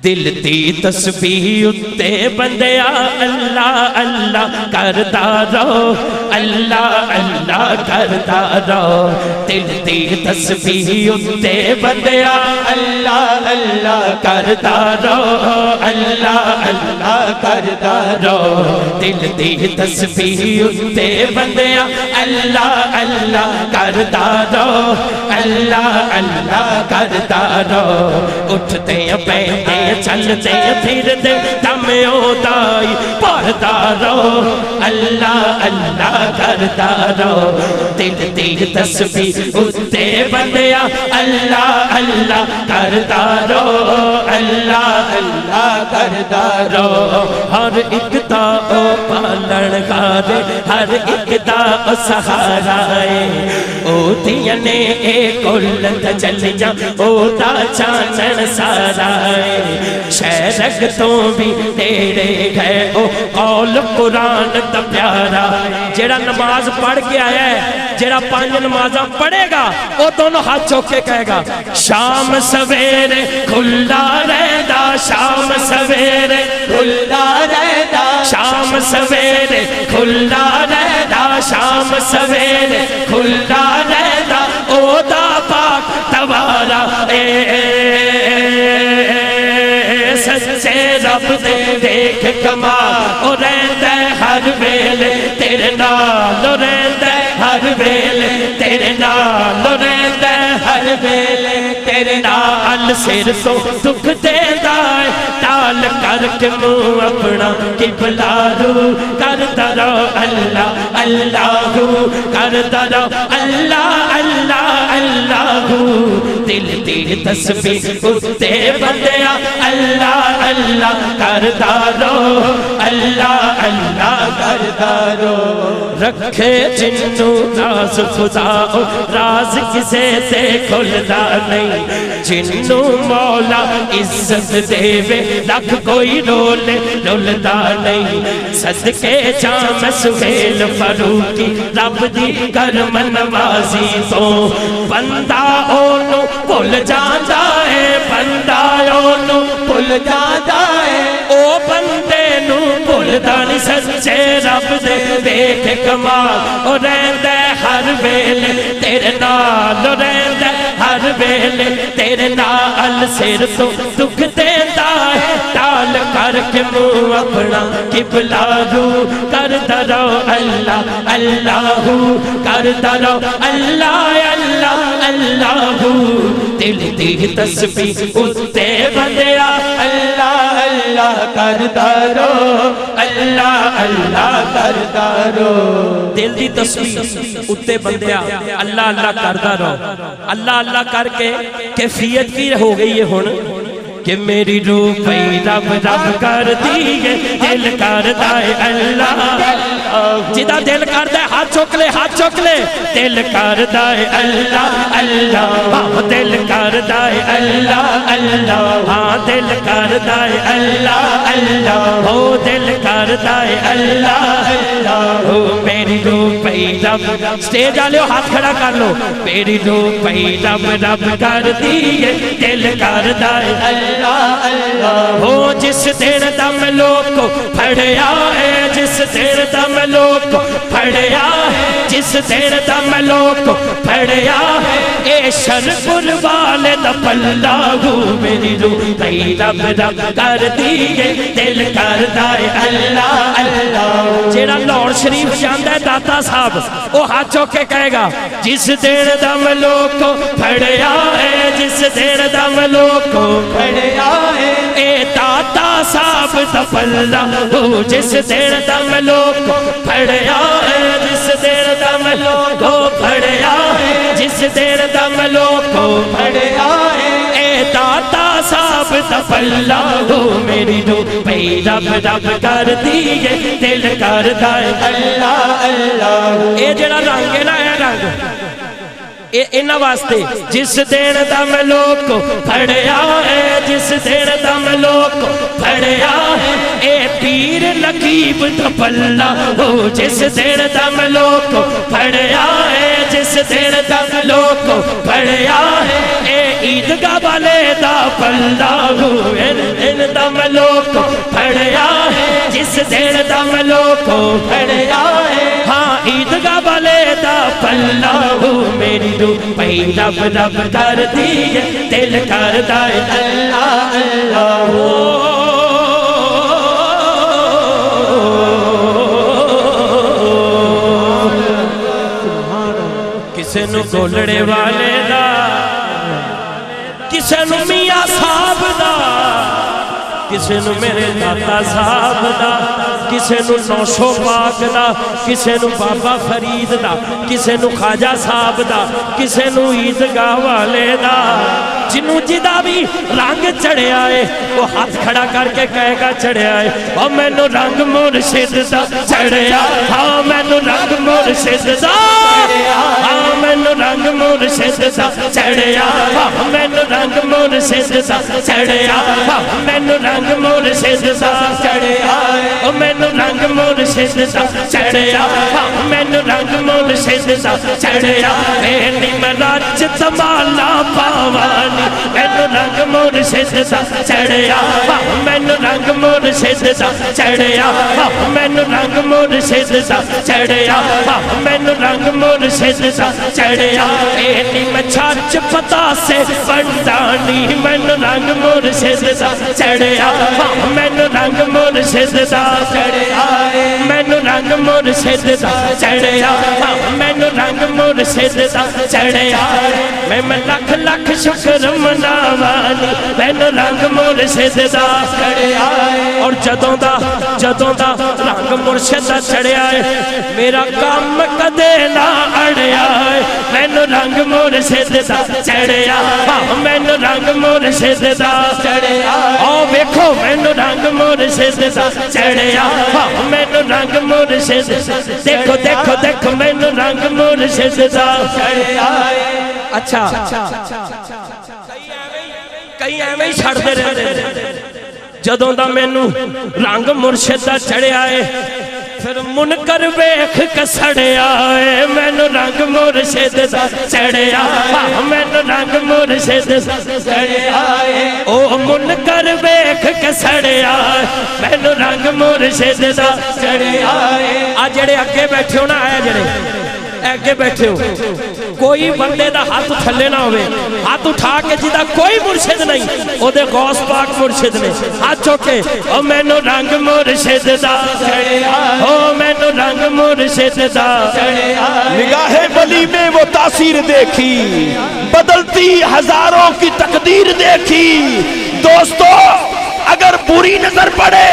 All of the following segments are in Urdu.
دل دی تسبیح اتے بندیا اللہ اللہ کردا رہو اللہ اللہ کردا رہو دل دی تسبیح اتے بندیا اللہ اللہ کردا رہو اللہ اللہ کردا رہو دل دی تسبیح اتے بندیا اللہ اللہ کردا رہو اللہ اللہ کردا رہو اٹھتے بیٹھتے چلتے پھرتے دم اودائی پڑھتا رہو اللہ اللہ کرتا رہو دل دی تسبیح اتے بندیا اللہ اللہ کرتا رہو اللہ اللہ کرتا رہو ہر ایک دا او پالن گارے ہر ایک دا او سہارا ہے او دینے اے کلت چل جا او دا چانن سارا ہے شہرک تو بھی تیرے گئے او قول قرآن تا پیارا جیڑا نماز پڑھ کے آیا ہے جیڑا 5 نمازاں پڑھے گا وہ دونوں ہاتھ چوکے کہے گا شام سویرے کھلا رہدا شام سویرے کھلا رہدا شام سویرے کھلا رہدا شام سویرے کھلا رہدا او دا پاک توارا سچے رب دے دیکھ کمال او رہندہ ہر ویلے تیرے نال او رہندہ ہر ویلے تیرے نال او رہندہ ہر ویلے تیرے نال سر تو دکھ دیندا ہے ٹال کر کے منہ اپنا قبلہ رو کردا رہو اللہ اللہ کردا رہو اللہ اللہ اللہ دل دی تسبیح اتے بندیا اللہ اللہ کردا رہو اللہ اللہ کردا رہو رکھے جنوں راز خدا راز کسے سے کھلدا نہیں جنوں مولا عزت دے لکھ کوئی رولدا نہیں صدقے جام سہیل فاروقی رب دی کرم نوازی تو بندہ اونوں بھل جاندا ہے بندہ اونوں بھل جاندا ہے او بندے نوں بھلدا نہیں سچے رب دے دیکھ کمال او رہندا ہر ویلے تیرے نال او رہندا ہر ویلے تیرے نال سر تو دکھ دیندا ہے ٹال کر کے منہ اپنا قبلہ رو کردا رہو اللہ اللہ کردا رہو اللہ اللہ اللہ دل دی تسبیح اتے بندیا اللہ اللہ کردا رہو اللہ اللہ کردا رہو دل دی تسبیح اتے بندیا اللہ اللہ کردا رہو اللہ اللہ کر کے کیفیت کی ہو گئی ہے ہن کہ میری روح پئی رب رب کر دیئے دل کردا ہے اللہ جدا دل کردا ہے ہاتھ چوک لے دل کردا ہے اللہ اللہ دل کردا ہے اللہ اللہ ہاں دل کردا ہے اللہ اللہ ہو دل کردا ہے اللہ اللہ ہو میری روح پئی رب سٹیج والے ہاتھ کھڑا کر لو میری روح پئی رب رب کر دیئے دل کردا ہے اللہ ہو جس دن دم لوگ کو پھڑیا ہے جس دن دم لوگ کو پھڑیا ہے جس دن دم لوگ کو پھڑیا ہے اے شرپر والے دا پلہ ہو میری روح پئی رب رب کر دیئے دل کردا ہے اللہ اللہ جیڑا لاہور شریف جاندا ہے داتا صاحب وہ ہاتھ چوک کے کہے گا جس دن دم لوگ کو پھڑیا ہے جس دن دم لوگ کو پھڑیا اے داتا صاحب دا پلہ ہو جس دن دم لوگ کو پھڑیا ہے جس دن دم لوگ کو پھڑیا ہے جس دن دم لوگ کو پھڑیا ہے اے داتا صاحب دا پلہ ہو میری روح پئی رب رب کر دیئے دل کردا ہے اللہ اللہ اے جڑا رنگ ہے نا اے رنگ اینا واسطے جس دن دم لوگ کو پھڑیا ہے جس دن دم لوگ کو پھڑیا ہے اے پیر لقیب دا پلہ ہو جس دن دم لوگ کو پھڑیا ہے جس دن دم لوگ کو پھڑیا ہے اے عیدگاہ والے دا پلہ ہو دن دا ملوک پھڑیا ہے جس دن دا ملوک پھڑیا ہے ہاں عیدگاہ والے دا پلہ ہو میری روح پئی رب رب کر دیئے دل کر دائے اللہ اللہ کسے نو گولڑے والے دا کسے نو میاں صاحب دا کسے نو میرے داتا صاحب دا کسے نو نوشو پاک دا کسے نو بابا فرید دا کسے نو خواجہ صاحب دا کسے نو عیدگاہ والے دا جنوں جدا بھی رنگ چڑھے آئے وہ ہاتھ کھڑا کر کے کہے گا چڑھے آئے اور میں نو رنگ مرشد دا چڑھے آئے ہاں میں نو رنگ مرشد دا ہاں میں نو رنگ مرشد دا چڑھے آئے ہاں میں نو رنگ مرشد دا چڑھے آئے ہاں میں نو رنگ مرشد دا چڑھے آئے اور میں نو رنگ مرشد دا چڑھے آئے ہاں میں نو رنگ مرشد دا چڑھے آئے میری مراج تمالا پاوانی میں نو رنگ مرشد دا چڑھیا میں نو رنگ مرشد دا چڑھیا میں نو رنگ مرشد دا چڑھیا میں نو رنگ مرشد دا چڑھیا اینی میں چھاچ پتا سے بندانی میں نو رنگ مرشد دا چڑھیا میں نو رنگ مرشد دا چڑھیا میں نو رنگ مرشد دا چڑھیا میں نو رنگ مرشد دا چڑھیا میں لکھ لکھ شکر مناوانی میں نو رنگ مرشد دا چڑھے آئے اور جدوں دا رنگ مرشد دا چڑھے آئے میرا کام کدے نہ اڑے آئے میں نو رنگ مرشد دا چڑھے آئے میں نو رنگ مرشد دا چڑھے آئے اور ویکھو میں نو رنگ مرشد دا چڑھے آئے میں نو رنگ مرشد دیکھو دیکھو دیکھو میں نو رنگ مرشد دا چڑھے آئے اچھا کئی ایویں ہی چھڑ دے رہے جدوں دا مینوں رنگ مرشد دا چڑھے آئے پھر منکر بیکھ کسڑے آئے مینوں رنگ مرشد دا چڑھے آئے مینوں رنگ مرشد دا چڑھے آئے او منکر بیکھ کسڑے آئے مینوں رنگ مرشد دا چڑھے آئے آ جڑے اگے بیٹھے ہو نا آیا جڑے اگے بیٹھے ہو کوئی بندے دا ہاتھ تھلے نہ ہوئے ہاتھ اٹھا کے جدا کوئی مرشد نہیں او دے غوث پاک مرشد نے ہاتھ چوکے او میں نو رنگ مرشد دا چڑھے آئے او میں نو رنگ مرشد دا چڑھے آئے نگاہ ولی میں وہ تاثیر دیکھی بدلتی ہزاروں کی تقدیر دیکھی دوستو اگر بری نظر پڑے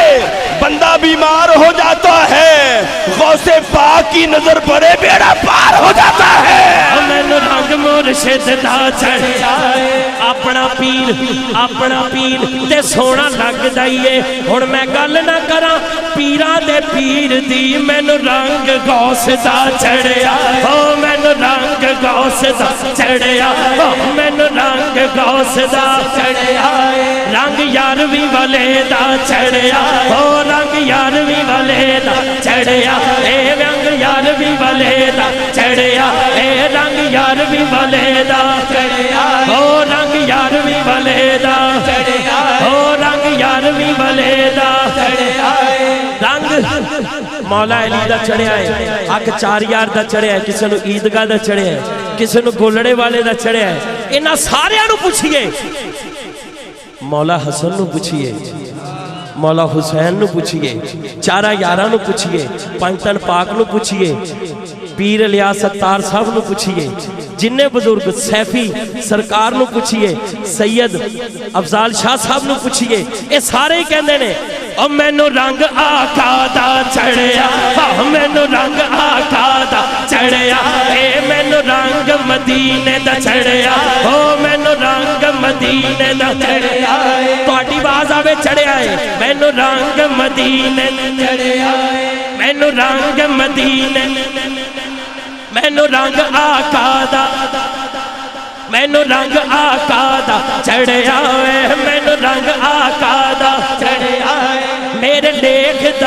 بندہ بیمار ہو جاتا ہے غوث پاک کی نظر پڑے بیڑا پار ہو جاتا ہے میں نو رنگ مرشد دا چڑھے آئے اپنا پیر تے سونا لگ دائیے ہن میں گل نہ کراں پیراں دے پیر دی میں نو رنگ غوث دا چڑھے آئے میں نو رنگ غوث دا چڑھے آئے میں نو رنگ غوث دا چڑھے آئے رنگ یارویں والے دا چڑھے آئے رنگ یارویں والے دا چڑھے آئے رنگ یارویں والے دا چڑھے آئے رنگ یارویں والے دا چڑھے آئے رنگ یارویں والے دا چڑھے آئے رنگ یارویں والے دا چڑھے آئے رنگ مولا علی دا چڑھے آئے اک چار یار دا چڑھے آئے کسے نو عیدگاہ دا چڑھے آئے کسے نو گولڑے والے دا چڑھے آئے انہاں سارے نو پوچھئے مولا حسن نو پوچھئے مولا حسین نو پوچھئے چارہ یارہ نو پوچھئے پنجتن پاک نو پوچھئے پیر الیاس ستار صاحب نو پوچھئے جننے بزرگ سیفی سرکار نو پوچھئے سید افضال شاہ صاحب نو پوچھئے اے سارے ہی کہندے نے اور میں نو رنگ آقا دا چڑھیا میں نو رنگ آقا دا چڑھیا میں نو رنگ مدینے دا چڑھیا میں نو رنگ مدینے دا چڑھیا تواڈی باز آوے چڑھیا میں نو رنگ مدینے چڑھیا میں نو رنگ مدینے میں نو رنگ آقا دا میں نو رنگ آقا دا چڑھیا میں نو رنگ آقا دا چڑھیا میرے لیکھ دا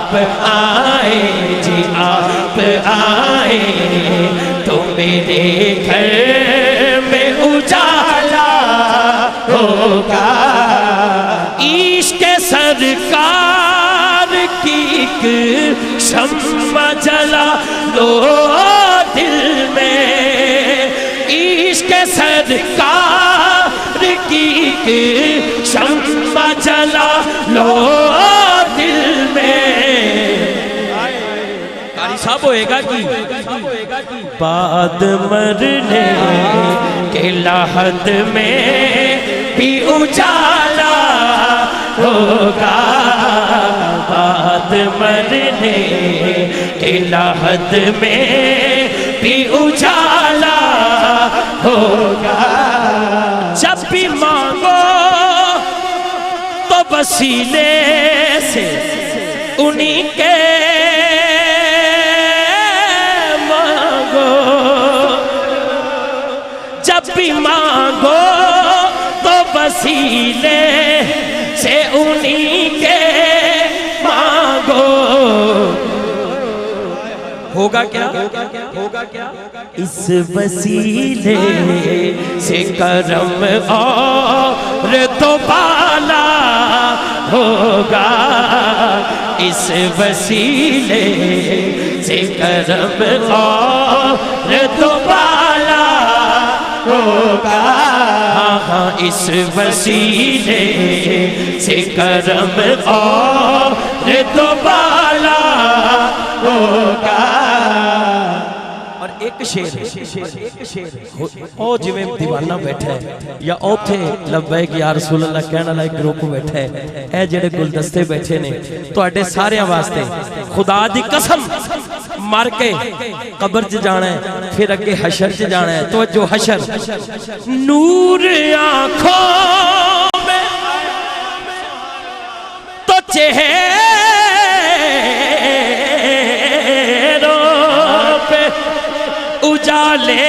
آپ آئے جی آپ آئے تو میرے گھر میں اجالا ہوگا عشق سرکار کی ایک شمع جلا لو دل میں عشق سرکار کی ایک شمع جلا لو دل میں قاری صاحب ہوئے گا کی بعد مرنے کے لحد میں بھی اجالا ہوگا بعد مرنے کے لحد میں بھی اجالا ہوگا جب بھی مانگو تو وسیلے سے انہی کے مانگو جب بھی مانگو تو وسیلے سے انہی کے مانگو ہوگا کیا اس وسیلے سے کرم اور تو بالا ہوگا اس وسیلے سے کرم اور تو بالا ہوگا اس وسیلے سے کرم اور تو بالا ہوگا اور ایک شیر او جویں دیوانہ بیٹھا ہے یا اوتھے لبیک یا رسول اللہ کہنا لائے گروپ بیٹھا ہے اے جڑے گلدستے بیٹھے نے تو اڈے سارے واسطے خدا دی قسم مر کے قبر چ جانا ہے پھر اگے حشر چ جانا ہے توجہ حشر نور آنکھوں میں تو چہروں پہ اجالے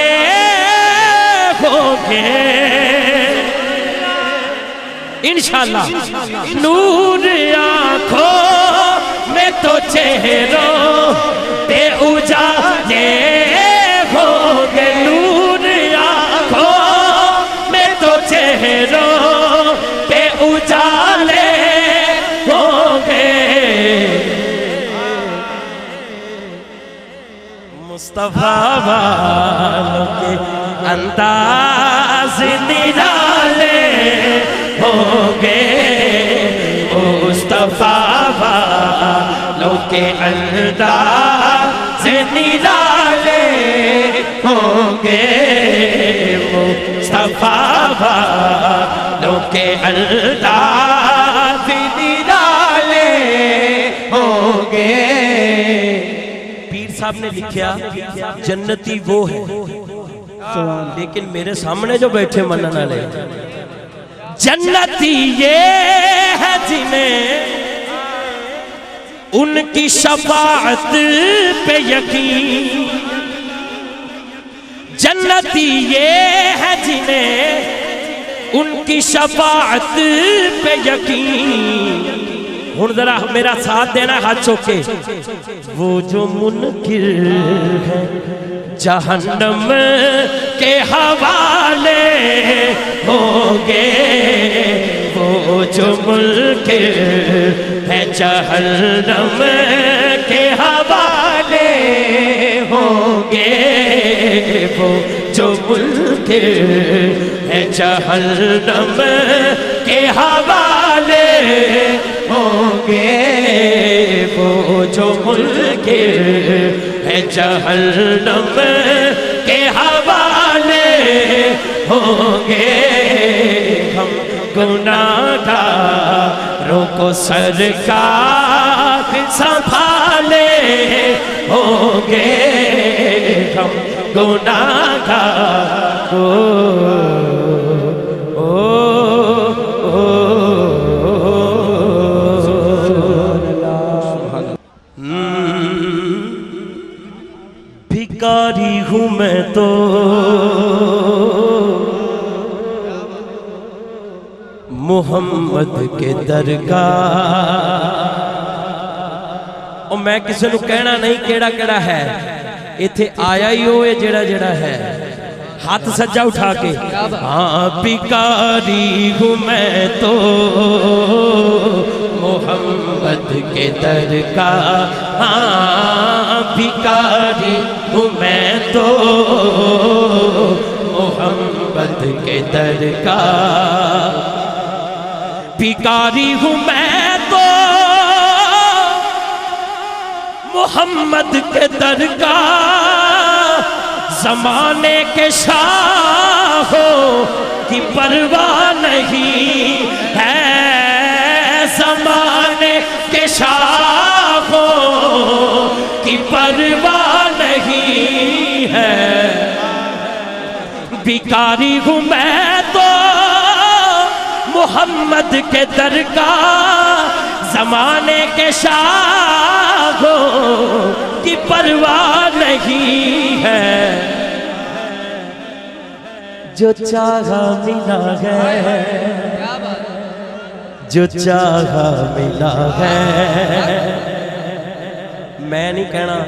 ہوں گے انشاءاللہ نور آنکھوں میں تو چہروں پہ اجالے ہوں گے نور آنکھوں میں تو چہروں پہ اجالے ہوں گے مصطفیٰ والوں کے انداز نرالے ہوں گے مصطفیٰ والوں کے انداز نرالے ہوں گے مصطفیٰ والوں کے انداز نرالے ہوں گے پیر صاحب نے لکھیا جنتی وہ ہے لیکن میرے سامنے جو بیٹھے منن والے جنتی یہ ہے جنہیں ان کی شفاعت پہ یقین جنتی یہ ہے جنہیں ان کی شفاعت پہ یقین ہن ذرا میرا ساتھ دینا ہاتھ چوکے وہ جو منکر ہے جہنم کے حوالے ہوں گے وہ جو منکر ہے جہنم کے حوالے ہوں گے وہ جو منکر ہے جہنم کے حوالے ہوں گے وہ جو منکر ہے جہنم کے حوالے ہوں گے ہم گناہگاروں کو سرکار سنبھالے ہوں گے ہم بھکاری ہوں میں تو محمد کے درگاہ او میں کسی نو کہنا نہیں کیڑا کیڑا ہے ایتھے آیا ہی ہوئے جڑا جڑا ہے ہاتھ سجا اٹھا کے ہاں بھکاری ہوں میں تو محمد کے در کا ہاں بھکاری ہوں میں تو محمد کے در کا بھکاری ہوں میں تو محمد کے در کا زمانے کے شاہوں کی پرواہ نہیں ہے زمانے کے شاہوں کی پرواہ نہیں ہے بھکاری ہوں میں تو محمد کے در کا زمانے کے شاہوں کی پرواہ نہیں ہے جو چاہا ملا ہے جو چاہا ملا ہے میں نہیں کہنا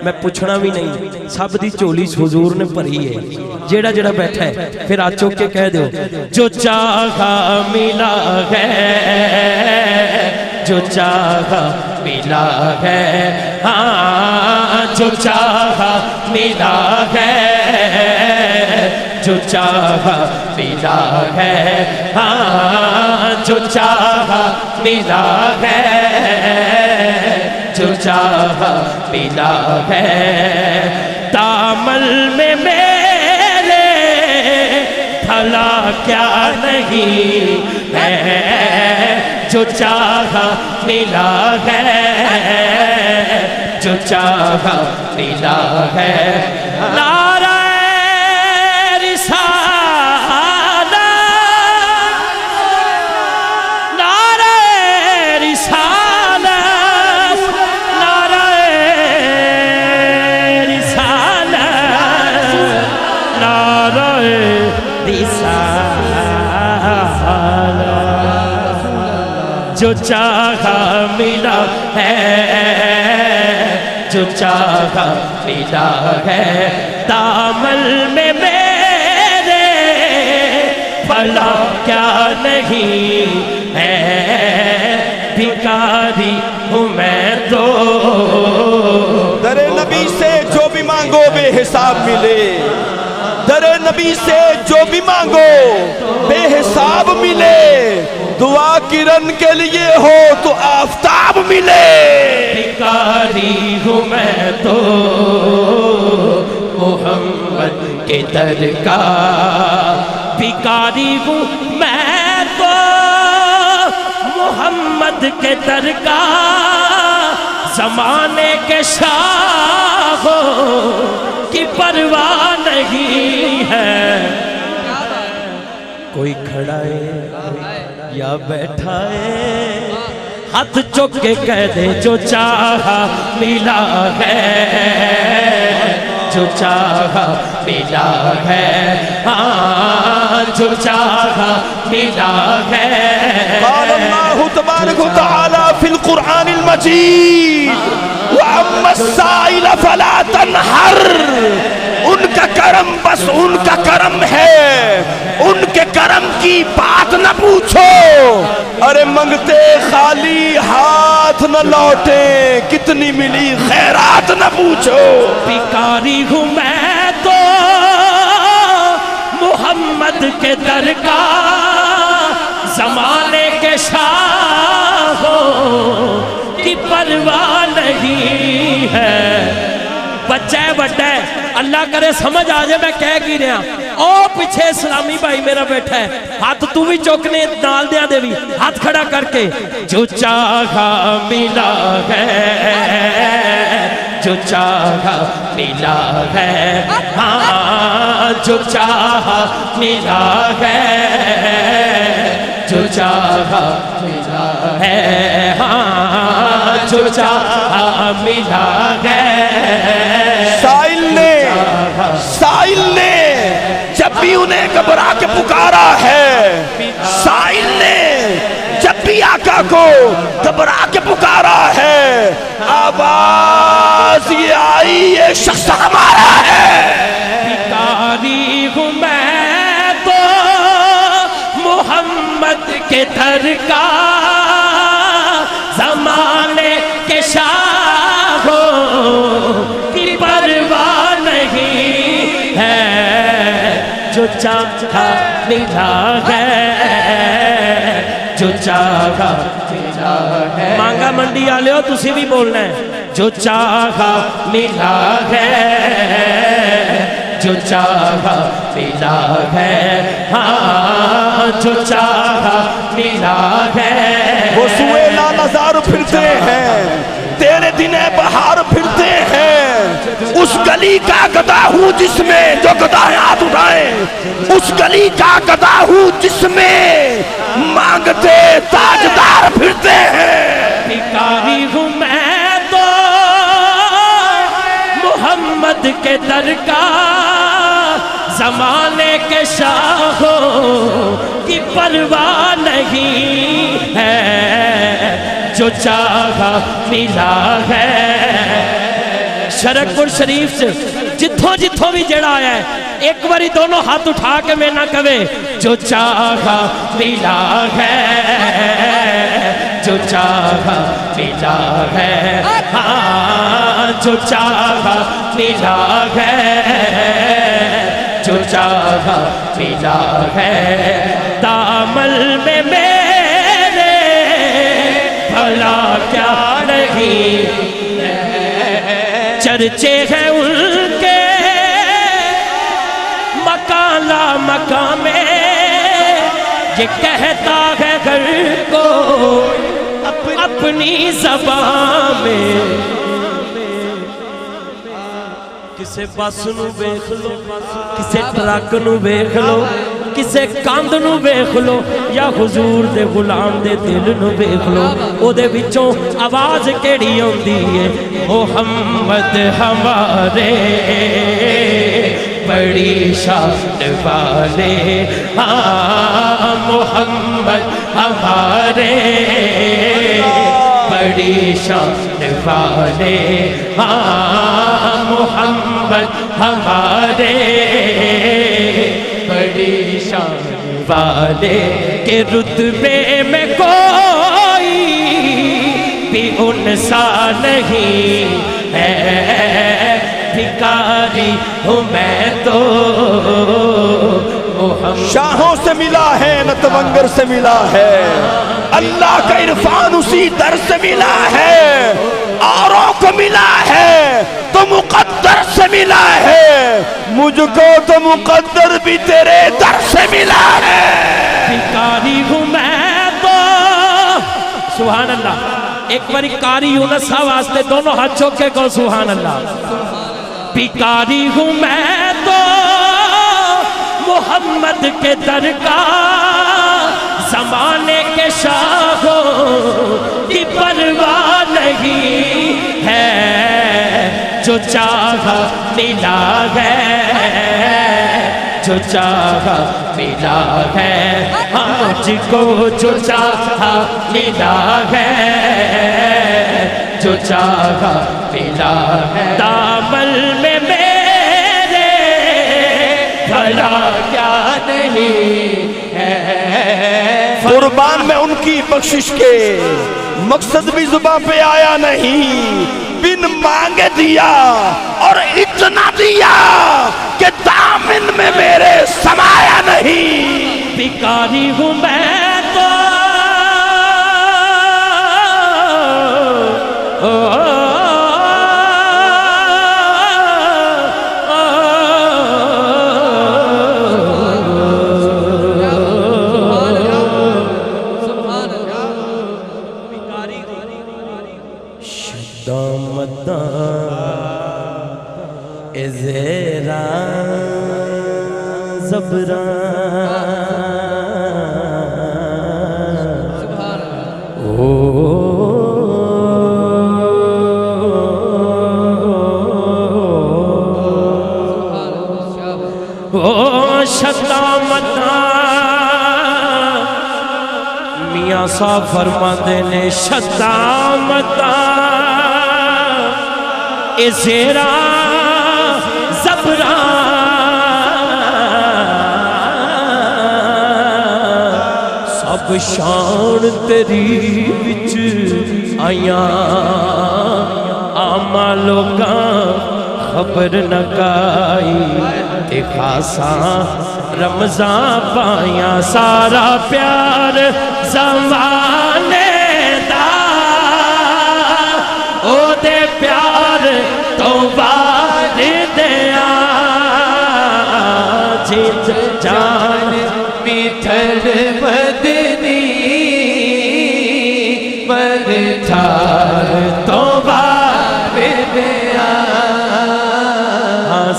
میں پوچھنا بھی نہیں سب دی چولی حضور نے بھری ہے جیڑا جیڑا بیٹھا ہے پھر آج چوک کے کہہ دو جو چاہا ملا ہے جو چاہا ملا ہے ہاں جو چاہا ملا ہے جو چاہا ملا ہے ہاں جو چاہا ملا ہے جو چاہا ملا ہے دامن میں میرے بھلا کیا نہیں ہے جو چاہا ملا ہے جو چاہا ملا ہے نعرہ رسالت نعرہ رسالت نعرہ رسالت نعرہ رسالت جو چاہا ملا ہے جو چاہا ملا ہے دامن میں میرے بھلا کیا نہیں ہے بھکاری ہوں میں تو در نبی سے جو بھی مانگو بے حساب ملے در نبی سے جو بھی مانگو بے حساب ملے دعا کرن کے لیے ہو تو آفتاب ملے بھکاری ہوں میں تو محمد کے در کا بھکاری ہوں میں تو محمد کے در کا زمانے کے شاہوں کی پرواہ نہیں ہے کوئی کھڑا ہے یا بیٹھا ہے ہاتھ چک کے کہہ دے جو چاہا ملا ہے جو چاہا ملا ہے ہاں جو چاہا ملا ہے قال اللہ تبارک و تعالی فی القرآن المجید وَأَمَّا السَّائِلَ فَلَا تَنْحَرْ ان کا کرم بس ان کا کرم ہے ان کے کرم کی بات نہ پوچھو ارے منگتے خالی ہاتھ نہ لوٹیں کتنی ملی خیرات نہ پوچھو بھکاری ہوں میں تو محمد کے در کا زمانے کے شاہوں کی پرواہ نہیں ہے بچہ ہے بڑا ہے اللہ کرے سمجھ آجے میں کہہ کی رہا او پیچھے اسلامی بھائی میرا بیٹھا ہے ہاتھ تو بھی چوکنے نال دیا دے بھی ہاتھ کھڑا کر کے جو چاہا ملا ہے جو چاہا ملا ہے ہاں جو چاہا ملا ہے جو چاہا ملا ہے ہاں جو چاہا ملا ہے سائل نے جب بھی انہیں گھبرا کے پکارا ہے سائل نے جب بھی آقا کو گھبرا کے پکارا ہے آواز یہ شخص ہمارا ہے۔ بھکاری ہوں میں تو محمد کے در کا، زمانے کے شاہوں کی پرواہ نہیں ہے، جو چاہا ملا ہے، جو چاہا ملا ہے۔ مانگا منڈی والے ہو تسی بھی بولنا ہے، جو چاہا ملا ہے، جو چاہا ملا ہے، ہاں جو چاہا ملا ہے۔ وہ سوئے لالزار پھرتے ہیں، تیرے دن بہار پھرتے ہیں، اس گلی کا گدا ہوں جس میں، جو گدا ہاتھ اٹھائیں، اس گلی کا گدا ہوں جس میں مانگتے تاجدار پھرتے ہیں۔ بھکاری ہوں میں تو محمد کے در کا، زمانے کے شاہوں کی پرواہ نہیں ہے، جو چاہا ملا ہے۔ شرکپور شریف سے جتھوں جتھوں بھی جڑا آیا ہے، ایک باری دونوں ہاتھ اٹھا کے میں نہ کہے جو چاہا ملا ہے، جو چاہا ملا ہے، ہاں جو چاہا ملا ہے، جو چاہا ملا ہے۔ دامل میں میرے بھلا کیا نہیں، چرچے ہیں ان کے مکان لا مکان میں، یہ کہتا ہے گھر کو اپنی زبان میں۔ کسے بس نو ویکھ لو، کسے ٹرک نو ویکھ لو، کسے کاندھ نو ویکھ لو، یا حضور دے غلام دے دل نو ویکھ لو، او دے وچوں آواز کیڑی ہوندی ہے، محمد ہمارے بڑی شان والے، ہاں محمد ہمارے بڑی شان والے، ہاں محمد ہمارے بڑی شان والے، کہ رتبے میں کوئی بھی ان سا نہیں ہے، بھکاری ہوں میں تو محمد۔ شاہوں سے ملا ہے نہ تونگر سے ملا ہے، اللہ کا عرفان اسی در سے ملا ہے، اوروں کو ملا ہے تو مقدر سے ملا ہے، مجھ کو تو مقدر بھی تیرے در سے ملا ہے۔ بھکاری ہوں میں تو، سبحان اللہ، ایک باری کاری یونسا واسطے دونوں ہاتھ چوکے کو سبحان اللہ۔ بھکاری ہوں میں تو محمد کے در کا، زمانے کے شاہوں کی پرواہ نہیں ہے، جو چاہا ملا ہے، جو چاہا ملا ہے، آج کو جو چاہا ملا ہے، جو چاہا ملا ہے۔ دامل میں میرے بھلا کیا نہیں ہے، قربان میں ان کی بخشش کے مقصد بھی زباں پہ آیا نہیں، بن مانگے دیا اور اتنا دیا کہ دامن میں میرے سمایا نہیں۔ بھکاری ہوں میں تو میاں صاحب فرماندے نے شدامتاں اے زیرا صبراں سب شان تیری وچ آیاں آما لوکاں خبر نہ کائی تے خاصاں رمضان پائیاں سارا پیار زمانے دا او دے پیار تو بعد دیاں جیت جان میٹھڑ مدنی من ٹھار تو بار دیا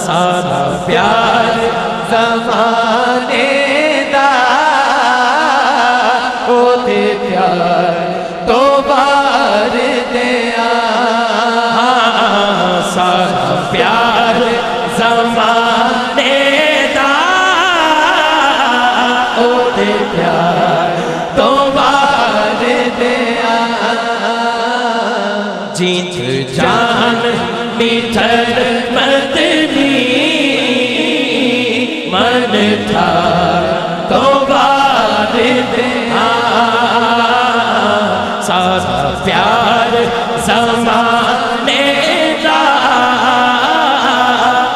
سارا پیار زمانے دا او دے پیار تو بار دیا سارا پیار زمانے دا او دے پیار تو بار دیا جیت جان میٹھڑ مدنی من ٹھار تو بار دیا سارا پیار زمانے دا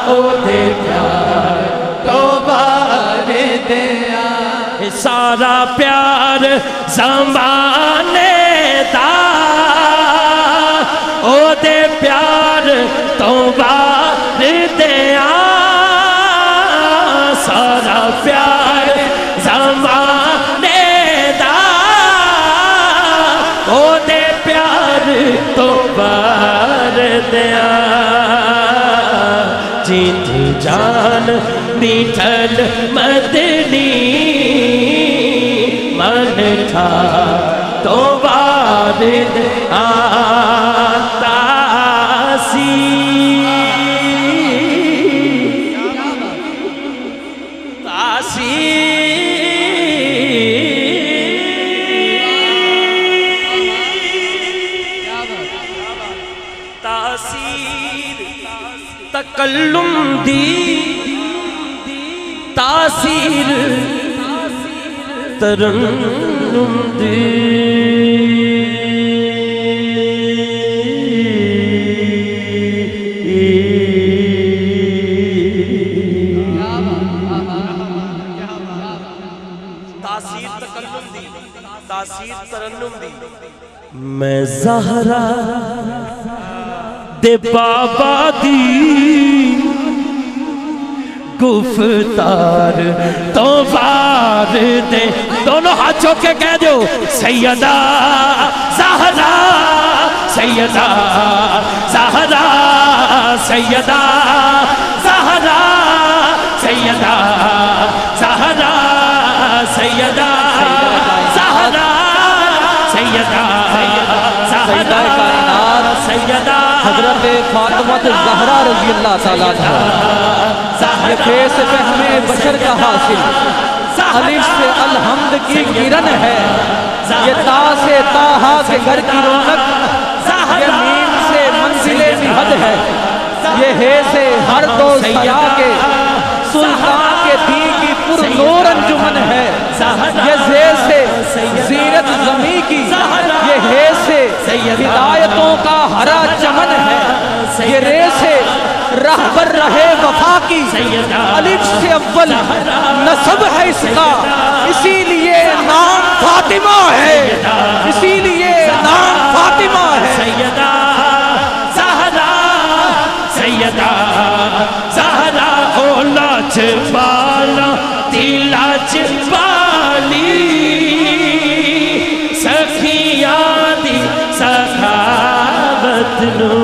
او دے پیار تو بار دیا سارا پیار زمانے دا او دے پیار تو بار دیا سارا پیار زمانے دا او دے پیار تو بار دیا جیت جان میٹھڑ مدنی من ٹھار تو بار دیا تاثیر تکلم دی تاثیر ترنم دی تاثیر تکلم دی تاثیر ترنم دی میں زہرا دے بابا دی گفتار تو بار دے دونوں ہاتھوں کے کہہ دو سیدہ زہرا سیدہ زہرا سیدہ زہرا سیدہ زہرا سیدہ زہرا سیدہ سیدہ کائنات سیدہ حضرت فاطمہ الزہرا رضی اللہ تعالیٰ عنہ یہ فیض پہ ہمیں بشر کا حاصل الف سے الحمد کی گرن ہے یہ تا سے تاہا کے گھر کی رونق یہ میم سے منزل نہد ہے یہ ہے سے ہر دو سیا کے سلطان کے دین کی پر نور انجمن ہے یہ زے سے زینت زمین کی یہ ہے سے ہدایتوں کا ہرا چمن ہے یہ رے سے رہبر رہے وفا کی الف سے اول نسب ہے اس کا اسی لیے نام فاطمہ ہے اسی لیے نام فاطمہ ہے سیدہ زہرا سیدہ زہرا او لاچ بالا تیلاچ بالی سخیاں دی سخاوت نو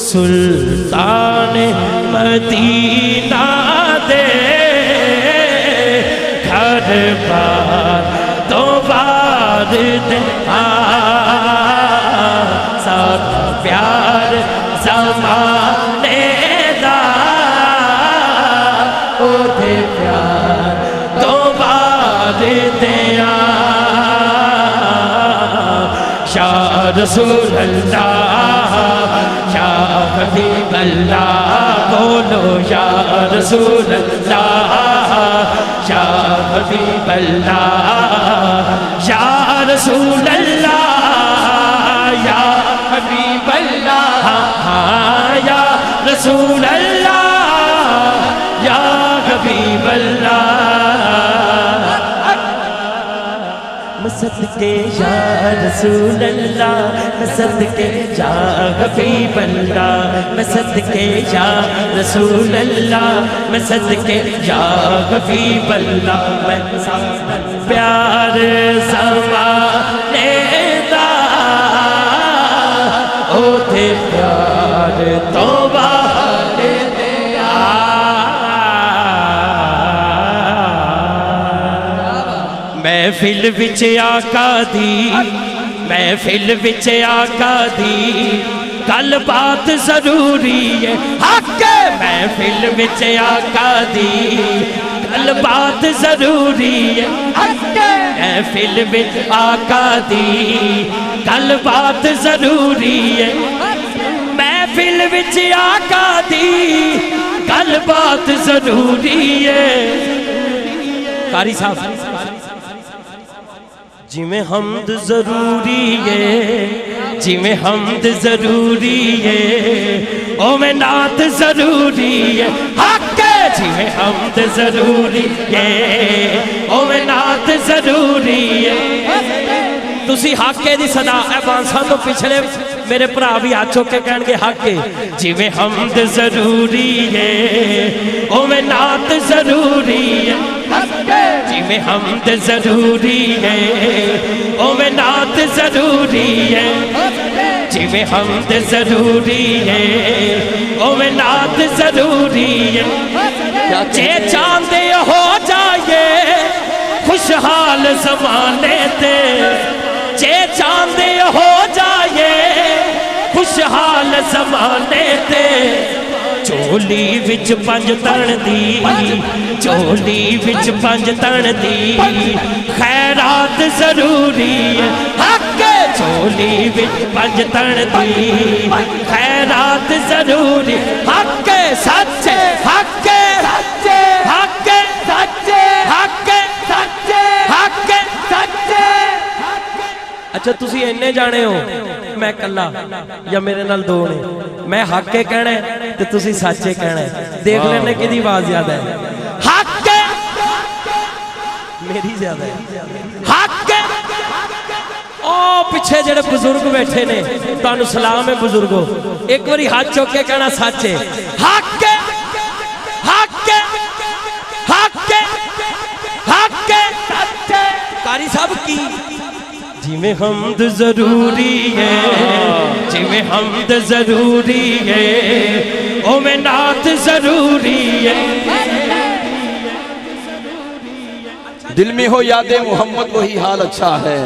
سلطان مدینہ دے گھر بار تو بار دے سارا پیار زمانے دا او دے پیار تو بار دیا یا رسول اللہ یا حبیب اللہ بولو یا رسول اللہ یا حبیب اللہ یا رسول اللہ یا حبیب اللہ یا رسول اللہ یا حبیب اللہ صدقے یا رسول اللہ صدقے یا حبیب اللہ صدقے یا رسول اللہ صدقے یا حبیب اللہ پیار زمانے دا او تھے پیار توبہ محفل وچ آقا دی محفل وچ آقا دی گل بات ضروری ہے حق محفل وچ آقا دی گل بات ضروری ہے محفل وچ آقا دی گل بات ضروری ہے محفل وچ آقا دی گل بات ضروری ہے قاری صاحب جی میں حمد ضروری ہے جی میں حمد ضروری ہے او میں نعت ضروری ہے حق جی میں حمد ضروری ہے او میں نعت ضروری ہے تسی حق دی صدا اے بانساں تو پچھلے میرے بھرا بھی ہاتھ چوک کے کہن گے حق جی میں حمد ضروری ہے او میں نعت ضروری ہے جی میں حمد ضروری ہے او میں نعت ضروری ہے جی میں حمد ضروری ہے او میں نعت ضروری ہے چے چاندے ہو جائے خوشحال زمانے تے چے چاندے ہو جائے خوشحال زمانے تے چولی وچ پنج تن دی چولی وچ پنج تن دی خیرات ضروری ہے حق چولی وچ پنج تن دی خیرات ضروری حق سچے حق سچے حق سچے حق سچے حق سچے اچھا تسی اینے جانے ہو میں کلا یا میرے نال دو نے میں حق کے کہنا ہے تو تسی سچے کہنا ہے دیکھ لینے کی دی آواز زیادہ ہے حق کے میری زیادہ ہے حق کے او پیچھے جڑے بزرگ بیٹھے نے تانو سلام ہے بزرگو ایک باری ہاتھ چوک کے کہنا سچے حق کے حق کے حق کے حق کے سچے قاری صاحب کی جی میں حمد ضروری ہے جی میں حمد ضروری ہے او میں نعت ضروری ہے دل میں ہو یاد محمد وہی حال اچھا ہے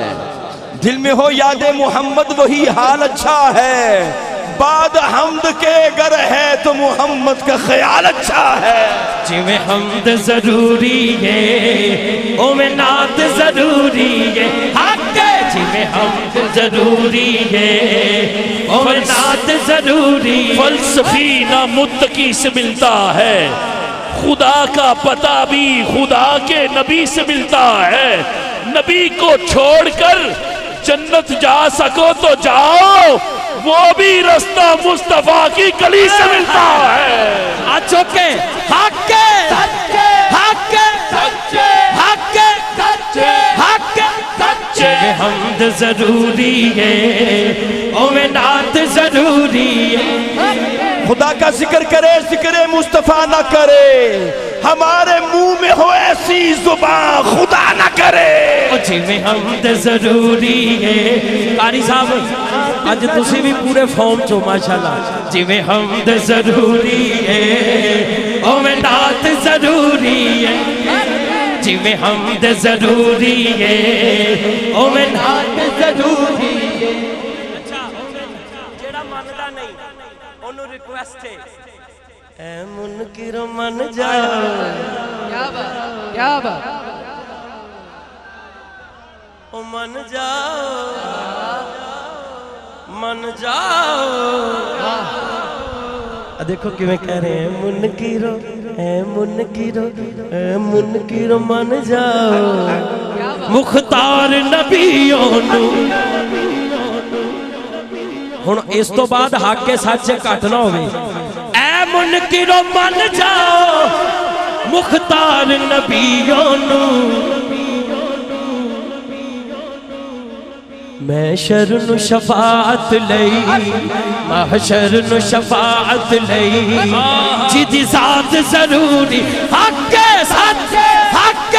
دل میں ہو یاد محمد وہی حال اچھا ہے بعد حمد کے گر ہے تو محمد کا خیال اچھا ہے جی میں حمد ضروری ہے او میں نعت ضروری ہے حق جی میں حمد ضروری ہے او میں نعت ضروری ہے فلسفی نہ متقی سے ملتا ہے خدا کا پتہ بھی خدا کے نبی سے ملتا ہے نبی کو چھوڑ کر جنت جا سکو تو جاؤ وہ بھی رستہ مصطفیٰ کی گلی سے ملتا ہے آچو کے حق کے سچے حق کے سچے حق کے سچے حق کے سچے حمد ضروری ہے او میں نعت ضروری ہے خدا کا ذکر کرے ذکر مصطفیٰ نہ کرے ہمارے منہ میں ہو ایسی زبان خدا نہ کرے جی میں حمد ضروری ہے قاری صاحب آج تسی بھی پورے فارم چو ماشاءاللہ جی میں حمد ضروری ہے او میں نعت ضروری ہے جی میں حمد ضروری ہے او میں نعت ضروری ہے اچھا جیڑا مانتا نہیں انہوں ریکویسٹ ہے اے منکر من جاؤ کیا بات کیا بات او من جاؤ من جاؤ دیکھو کیویں کہہ رہے ہیں منکرو اے منکرو اے منکرو من جاؤ مختار نبیوں نو ہن اس تو بعد حق کے سچ گھٹ نہ ہوے اے منکرو من جاؤ مختار نبیوں نو محشر نو شفاعت لئی محشر نو شفاعت لئی جدی ذات ضروری حق سچ حق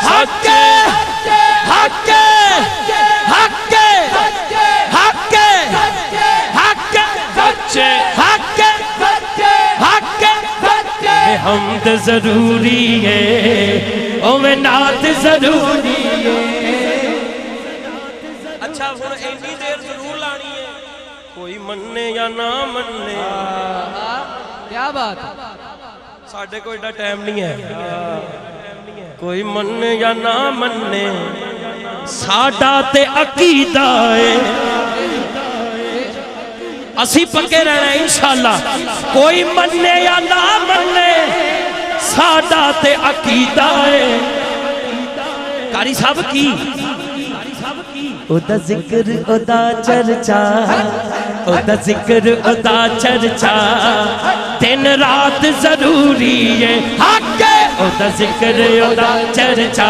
حق حق حق حق حق سچے حق حق حمد ضروری ہے او میں نعت ضروری ہے اچھا ہن اینی دیر ضرور لانی ہے کوئی مننے یا نہ مننے کیا بات ساڈے کوئی ایڈا ٹائم نہیں ہے کوئی مننے یا نہ مننے ساڈا تے عقیدہ ہے اسی پکے رہنا انشاءاللہ کوئی مننے یا نہ مننے ساڈا تے عقیدہ ہے قاری صاحب کی اودا ذکر اودا چرچا اودا ذکر اودا چرچا دن رات ضروری ہے حق اودا ذکر اودا چرچا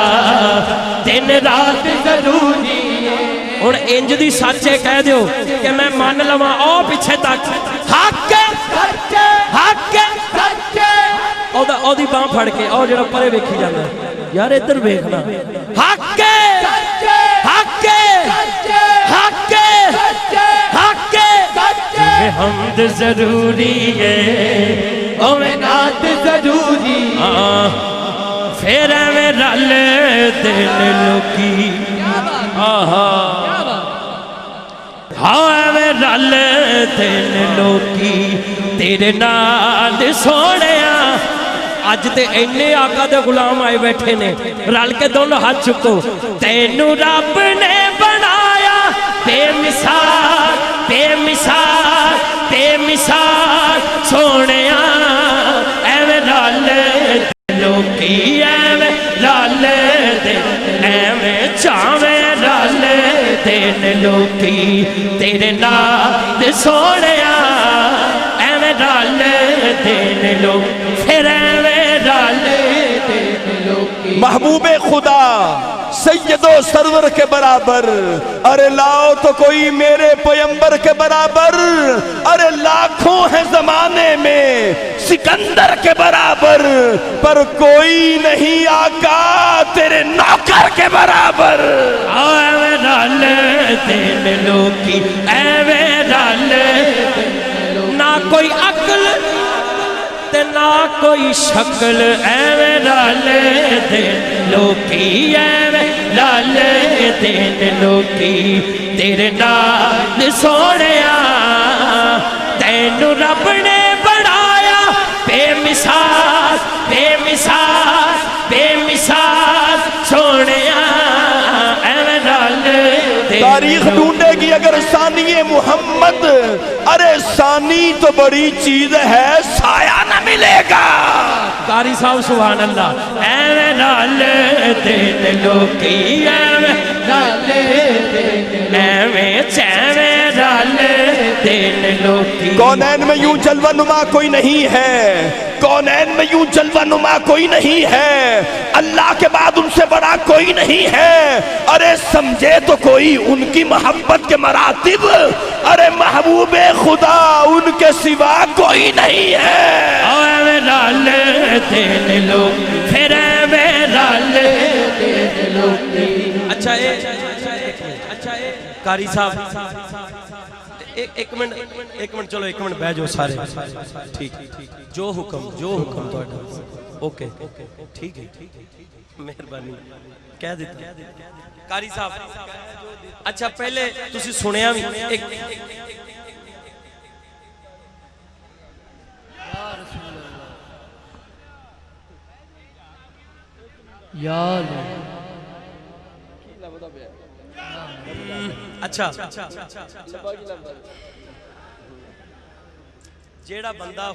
دن رات ضروری ہے ہن انج دی سچے کہہ دیو کہ میں مان لواں او پیچھے تک حق حق اودا باں پھڑ کے او جڑا پرے ویکھی جاندا یار ادھر ویکھنا حق حق حق حق حمد ضروری ہے او میں نعت ضروری پھر میں رل دل لوکی ہاں میں رل دل لوکی تیرے نال سونیا اج تے اینے آقا دے غلام آئے بیٹھے نے رل کے دونوں ہاتھ چکو تینو رب نے بنایا بے مثال بے مثال بے مثال سونیا ایویں رل لوکی ایویں رل دے ایویں چاویں رل دے لوکی تیرے نال سونیا ایویں رل دے لوکی پھر محبوب خدا سید و سرور کے برابر ارے لاؤ تو کوئی میرے پیمبر کے برابر ارے لاکھوں ہیں زمانے میں سکندر کے برابر پر کوئی نہیں آقا تیرے نوکر کے برابر ایویں رل دل لوکی ایویں رل نہ کوئی عقل تے نہ کوئی شکل ایویں رل دے لوکی ایویں رل دے لوکی تیرے نال سونیا تینو رب نے بنایا بے مثال بے مثال بے مثال سونیا ایویں رل دے تاریخ ڈھونڈے گی اگر ثانی محمد ارے ثانی تو بڑی چیز ہے سایہ نہ ملے گا قاری صاحب سبحان اللہ ایویں رل دے لوکی ایویں رل ایویں چیویں رل دے لوکی کونین میں یوں جلوہ نما کوئی نہیں ہے کونین میں یوں جلوہ نما کوئی نہیں ہے اللہ کے بعد ان سے بڑا کوئی نہیں ہے ارے سمجھے تو کوئی ان کی محبت کے مراتب ارے محبوب خدا ان کے سوا کوئی نہیں ہے ایویں رل دے لوکی پھر ایویں رل دے لوکی اچھا قاری صاحب ایک منٹ چلو ایک منٹ بیٹھ جاؤ سارے ٹھیک جو حکم تہاڈا اوکے ٹھیک ہے مہربانی کہہ دیتا قاری صاحب اچھا پہلے تسی سنیا بھی ایک یا اللہ اچھا ਜਿਹੜਾ ਬੰਦਾ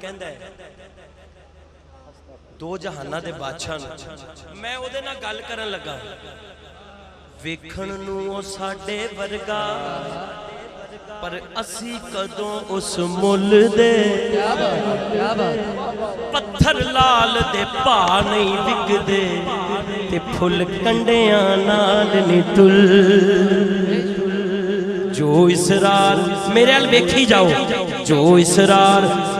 ਕਹਿੰਦਾ ਹੈ ਦੋ ਜਹਾਨਾਂ ਦੇ ਬਾਦਸ਼ਾਹ ਨੂੰ, ਮੈਂ ਉਹਦੇ ਨਾਲ ਗੱਲ ਕਰਨ ਲੱਗਾ। ਵੇਖਣ ਨੂੰ ਉਹ ਸਾਡੇ ਵਰਗਾ ਪਰ ਅਸੀਂ ਕਦੋਂ ਉਸ ਮੁੱਲ ਦੇ, ਪੱਥਰ ਲਾਲ ਦੇ ਭਾ ਨਹੀਂ ਵਿਕਦੇ ਤੇ ਫੁੱਲ ਕੰਡਿਆਂ ਨਾਲ ਨਹੀਂ ਤੁਲ। ਜੋ ਇਸਰਾਰ ਮੇਰੇ ਵੱਲ ਵੇਖੀ ਜਾਓ, ਜੋ ਇਸਰਾਰ